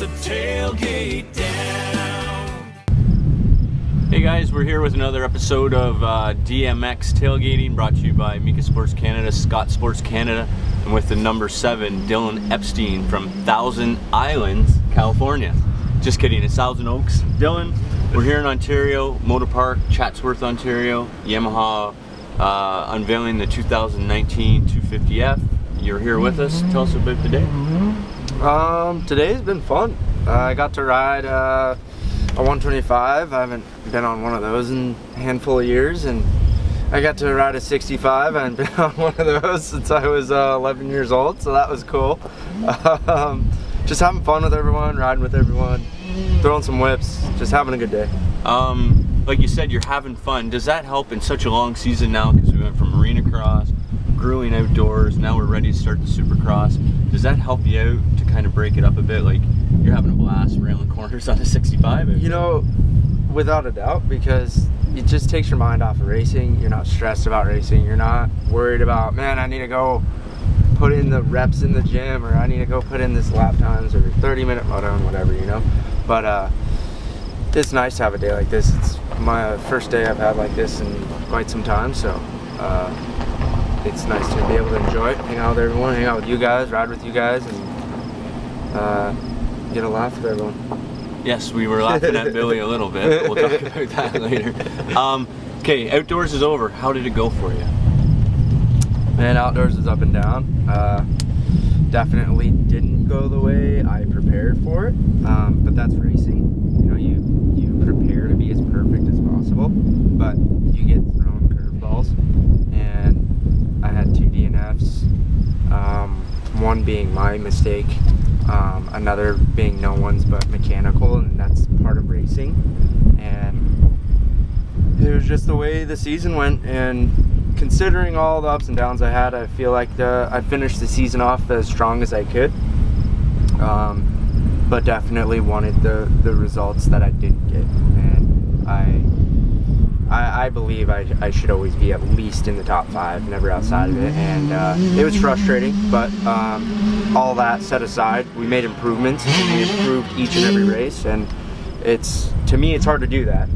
to tailgate down. Hey guys, we're here with another episode of DMX Tailgating, brought to you by Mika Sports Canada, Scott Sports Canada, and with the number 7, Dillan Epstein from Thousand Islands, California. Just kidding, it's Thousand Oaks. Dylan, we're here in Ontario, Motopark, Chatsworth, Ontario. Yamaha unveiling the 2019 250F. You're here with us. Tell us about the day. Today's been fun. I got to ride a 125. I haven't been on one of those in a handful of years, and I got to ride a 65. I haven't been on one of those since I was 11 years old, so that was cool. Just having fun with everyone, riding with everyone, throwing some whips, just having a good day. Like you said, you're having fun. Does that help in such a long season now? Because we went from arena cross, grueling outdoors, now we're ready to start the supercross. Does that help you out to kind of break it up a bit? Like, you're having a blast railing corners on a 65? You know, without a doubt, because it just takes your mind off of racing. You're not stressed about racing. You're not worried about, man, I need to go put in the reps in the gym, or I need to go put in this lap times, or 30-minute moto and whatever, you know. But it's nice to have a day like this. It's my first day I've had like this in quite some time, so it's nice to be able to enjoy it, hang out with everyone, hang out with you guys, ride with you guys, and get a laugh with everyone. Yes, we were laughing at Billy a little bit, but we'll talk about that later. Okay, outdoors is over. How did it go for you? Man, outdoors is up and down. Definitely didn't go the way I prepared for it, but that's racing. You know, you prepare to be as perfect as possible, but you get thrown curveballs, and I had 2 DNFs, one being my mistake, another being no one's but mechanical, and that's part of racing. And it was just the way the season went, and considering all the ups and downs I had, I feel like I finished the season off as strong as I could, but definitely wanted the results that I didn't get, and I believe I should always be at least in the top 5, never outside of it, and it was frustrating, but all that set aside, we made improvements, and we improved each and every race, and to me it's hard to do that.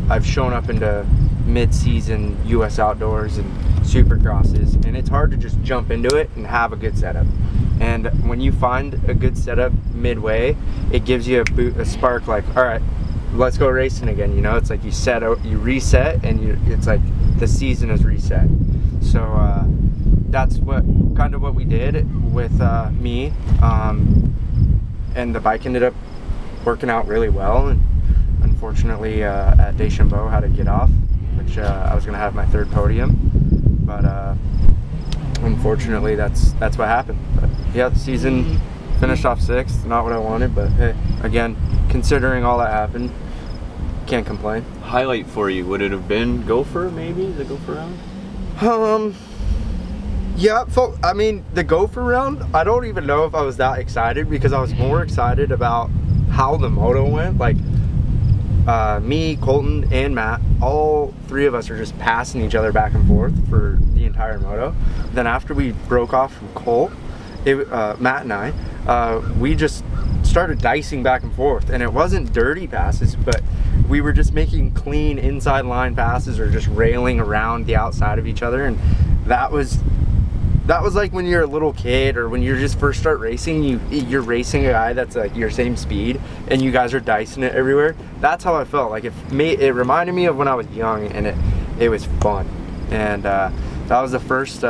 I've shown up into mid-season US outdoors and supercrosses, and it's hard to just jump into it and have a good setup. And when you find a good setup midway, it gives you a spark, like, all right, let's go racing again. You know, it's like you reset, and it's like the season is reset. So that's kind of what we did with me, and the bike ended up working out really well. And unfortunately, at Deschambault, had to get off, which I was going to have my 3rd podium, but unfortunately that's what happened. But yeah, the season finished off 6th, not what I wanted, but hey, again, considering all that happened, can't complain. Highlight for you, would it have been Gopher, maybe, the Gopher round? Yeah, I mean, the Gopher round, I don't even know if I was that excited, because I was more excited about how the moto went. Like, me, Colton, and Matt, all 3 of us are just passing each other back and forth for the entire moto. Then after we broke off from Colt, Matt and I, we just started dicing back and forth, and it wasn't dirty passes, but we were just making clean inside line passes, or just railing around the outside of each other. And that was like when you're a little kid, or when you just first start racing, you're racing a guy that's like your same speed, and you guys are dicing it everywhere. That's how I felt. Like, it reminded me of when I was young, and it was fun. And that was the first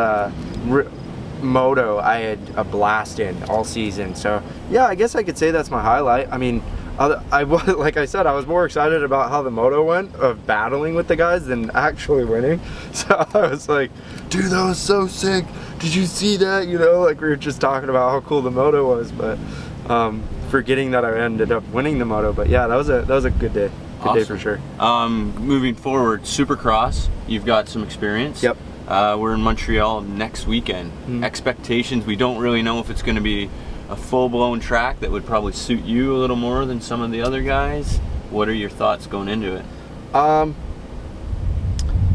moto I had a blast in all season. So yeah, I guess I could say that's my highlight. I mean, like I said, I was more excited about how the moto went, of battling with the guys, than actually winning. So I was like, dude, that was so sick. Did you see that? You know, like, we were just talking about how cool the moto was, but forgetting that I ended up winning the moto. But yeah, that was a good day. Good day for sure. Moving forward, Supercross, you've got some experience. Yep. We're in Montreal next weekend. Expectations, we don't really know if it's going to be a full-blown track that would probably suit you a little more than some of the other guys. What are your thoughts going into it?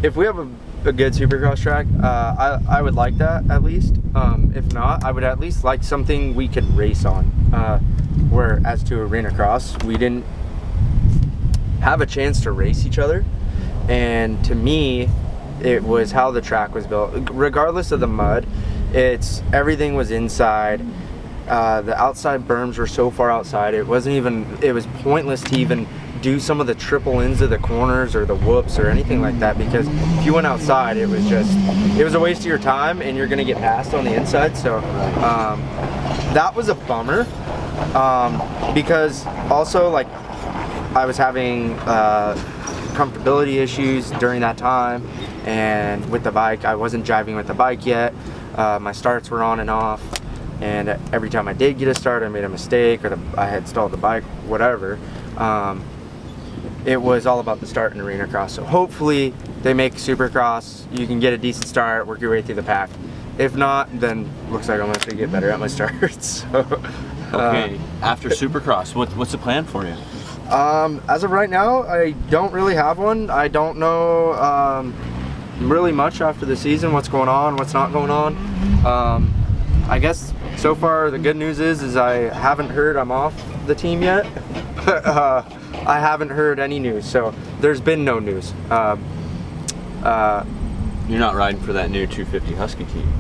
If we have a good Supercross track, I would like that, at least. If not, I would at least like something we could race on. Where as to arena cross, we didn't have a chance to race each other. And to me, it was how the track was built. Regardless of the mud, everything was inside. The outside berms were so far outside, it was pointless to even do some of the triple ins of the corners or the whoops or anything like that, because if you went outside, it was a waste of your time and you're gonna get passed on the inside. So that was a bummer, because also, like, I was having comfortability issues during that time, and with the bike, I wasn't driving with the bike yet. My starts were on and off, and every time I did get a start, I made a mistake, or I had stalled the bike, whatever. It was all about the start in arena cross. So hopefully they make Supercross, you can get a decent start, work your way through the pack. If not, then looks like I'm gonna have to get better at my starts. So, okay, after Supercross, what's the plan for you? As of right now, I don't really have one. I don't know really much after the season, what's going on, what's not going on. I guess so far the good news is I haven't heard I'm off the team yet. I haven't heard any news, so there's been no news. You're not riding for that new 250 Husky team?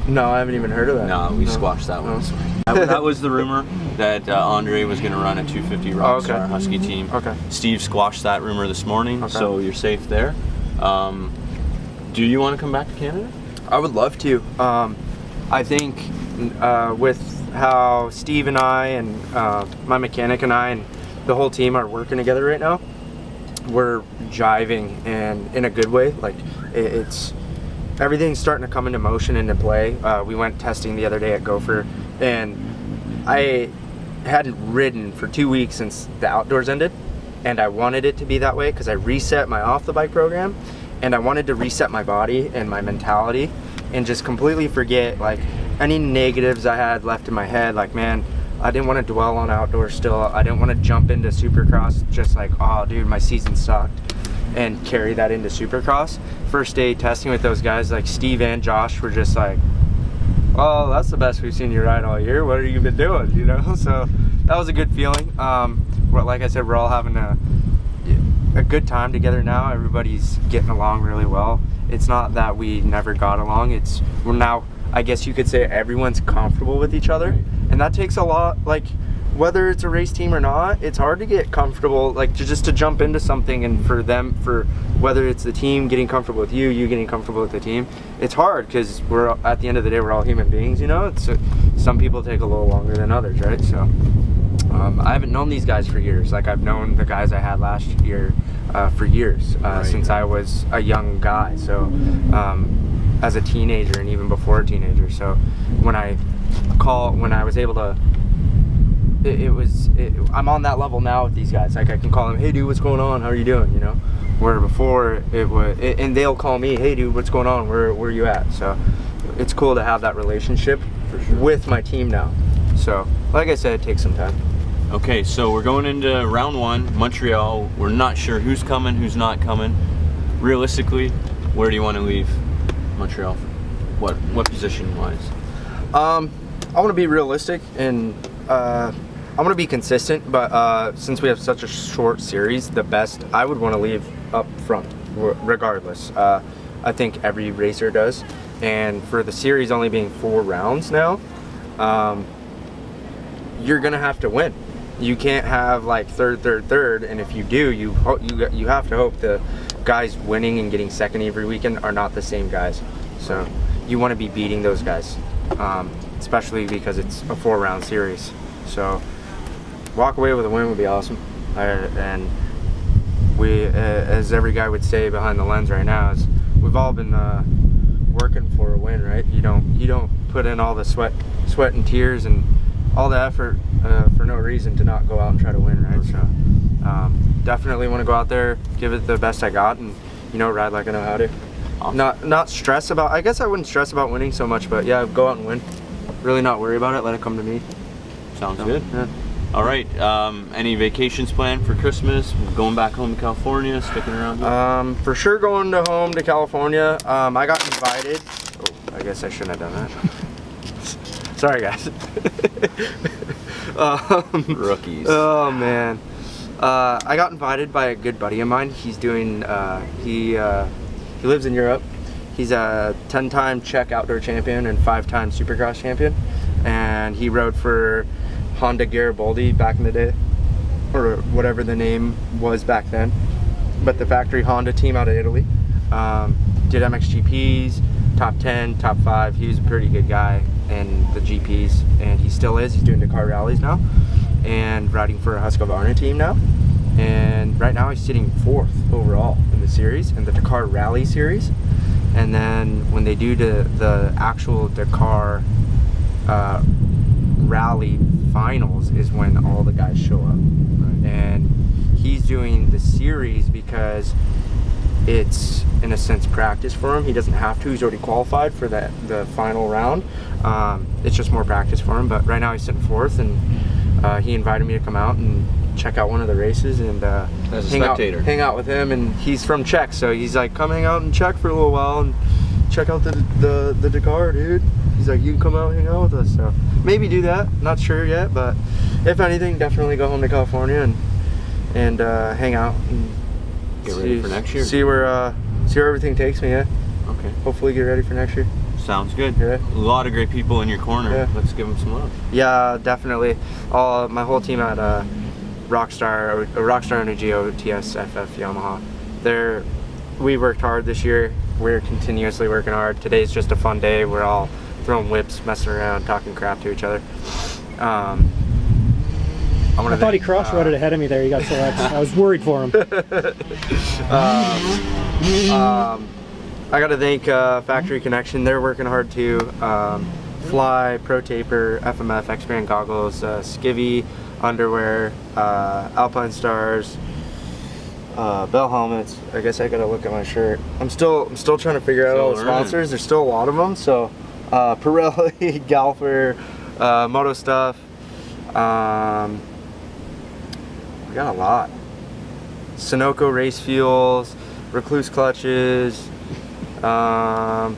No, I haven't even heard of that. No, we squashed that one. That was the rumor, that Andre was going to run a 250 Rockstar Husky team. Okay. Steve squashed that rumor this morning, so you're safe there. Do you want to come back to Canada? I would love to. I think with how Steve and I and my mechanic and I and the whole team are working together right now, we're jiving, and in a good way. Like, it's everything's starting to come into motion, into play. We went testing the other day at Gopher, and I hadn't ridden for 2 weeks since the outdoors ended, and I wanted it to be that way because I reset my off the bike program, and I wanted to reset my body and my mentality and just completely forget like any negatives I had left in my head. Like, man, I didn't want to dwell on outdoors still. I didn't want to jump into Supercross just like, oh dude, my season sucked, and carry that into Supercross. First day testing with those guys, like Steve and Josh, were just like, oh, that's the best we've seen you ride all year. What have you been doing? You know, so that was a good feeling. Like I said, we're all having a good time together now. Everybody's getting along really well. It's not that we never got along. We're now, I guess you could say, everyone's comfortable with each other, and that takes a lot. Like, whether it's a race team or not, it's hard to get comfortable, like just to jump into something, and for whether it's the team getting comfortable with you getting comfortable with the team, it's hard because we're, at the end of the day, we're all human beings, you know. Some people take a little longer than others, right? So I haven't known these guys for years. Like, I've known the guys I had last year for years, since I was a young guy. So as a teenager and even before a teenager. So when I was able to, I'm on that level now with these guys. Like, I can call them, hey dude, what's going on? How are you doing? You know, where before and they'll call me, hey dude, what's going on? Where are you at? So it's cool to have that relationship with my team now. So like I said, it takes some time. Okay, so we're going into round one, Montreal. We're not sure who's coming, who's not coming. Realistically, where do you want to leave Montreal? What position wise? I want to be realistic, and I want to be consistent, but since we have such a short series, the best I would want to leave up front, regardless. I think every racer does, and for the series only being 4 rounds now, you're gonna have to win. You can't have like third, and if you do, you have to hope the guys winning and getting second every weekend are not the same guys. So you want to be beating those guys, especially because it's a 4-round series. So walk away with a win would be awesome. And we, as every guy would say behind the lens right now, is we've all been working for a win, right? You don't put in all the sweat and tears and all the effort for no reason to not go out and try to win, right? So definitely want to go out there, give it the best I got, and ride like I know how to. Awesome. Not stress about. I guess I wouldn't stress about winning so much, but yeah, go out and win. Really not worry about it. Let it come to me. Sounds good. Yeah. All right. Any vacations planned for Christmas? Going back home to California? Sticking around here? For sure, going home to California. I got invited. Oh, I guess I shouldn't have done that. Sorry, guys. Rookies. Oh man, I got invited by a good buddy of mine. He's doing. He lives in Europe. He's a 10-time Czech outdoor champion and 5-time Supercross champion, and he rode for Honda Garibaldi back in the day, or whatever the name was back then. But the factory Honda team out of Italy. Did MXGPs, top 10, top 5. He was a pretty good guy in the GPs, and he still is. He's doing Dakar rallies now and riding for a Husqvarna team now. And right now he's sitting 4th overall in the series, in the Dakar Rally series. And then when they do the actual Dakar Rally finals is when all the guys show up. Right. And he's doing the series because it's in a sense practice for him. He doesn't have to. He's already qualified for the final round. It's just more practice for him. But right now he's sitting 4th, and he invited me to come out and check out one of the races and as a spectator, hang out with him. And he's from Czech, so he's like, come hang out in Czech for a little while and check out the Dakar, dude. He's like, you can come out and hang out with us. So maybe do that. Not sure yet, but if anything, definitely go home to California and hang out and get ready for next year. See where everything takes me. Yeah. Okay. Hopefully, get ready for next year. Sounds good. Yeah. A lot of great people in your corner. Yeah. Let's give them some love. Yeah, definitely. My whole team at Rockstar Energy OTS FF Yamaha. We worked hard this year. We're continuously working hard. Today's just a fun day. We're all throwing whips, messing around, talking crap to each other. I thought he cross-roaded ahead of me there. He got so I was worried for him. I got to thank Factory Connection. They're working hard too. Fly, Pro Taper, FMF, X-Brand goggles, Skivvy, underwear, Alpine Stars, Bell helmets. I guess I gotta look at my shirt. I'm still trying to figure out all the sponsors. There's still a lot of them. So Pirelli, Galfer, Moto Stuff. We got a lot. Sunoco race fuels, Recluse clutches. I'm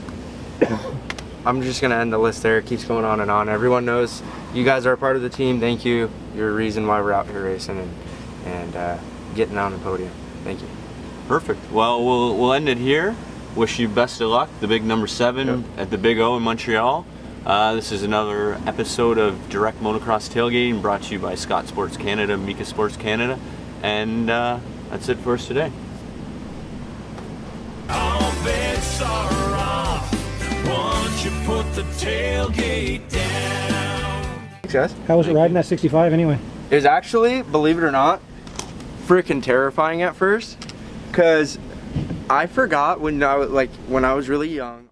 just gonna end the list there. It keeps going on and on. Everyone knows you guys are a part of the team. Thank you. You're a reason why we're out here racing and getting on the podium. Thank you. Perfect. Well, we'll end it here. Wish you best of luck. The big number 7 at the Big O in Montreal. This is another episode of Direct Motocross Tailgating brought to you by Scott Sports Canada, Mika Sports Canada, and that's it for us today. All bets are off once you put the tailgate down. Thanks, guys. How was it riding that 65 anyway? It was actually, believe it or not, freaking terrifying at first, because I forgot when I was really young.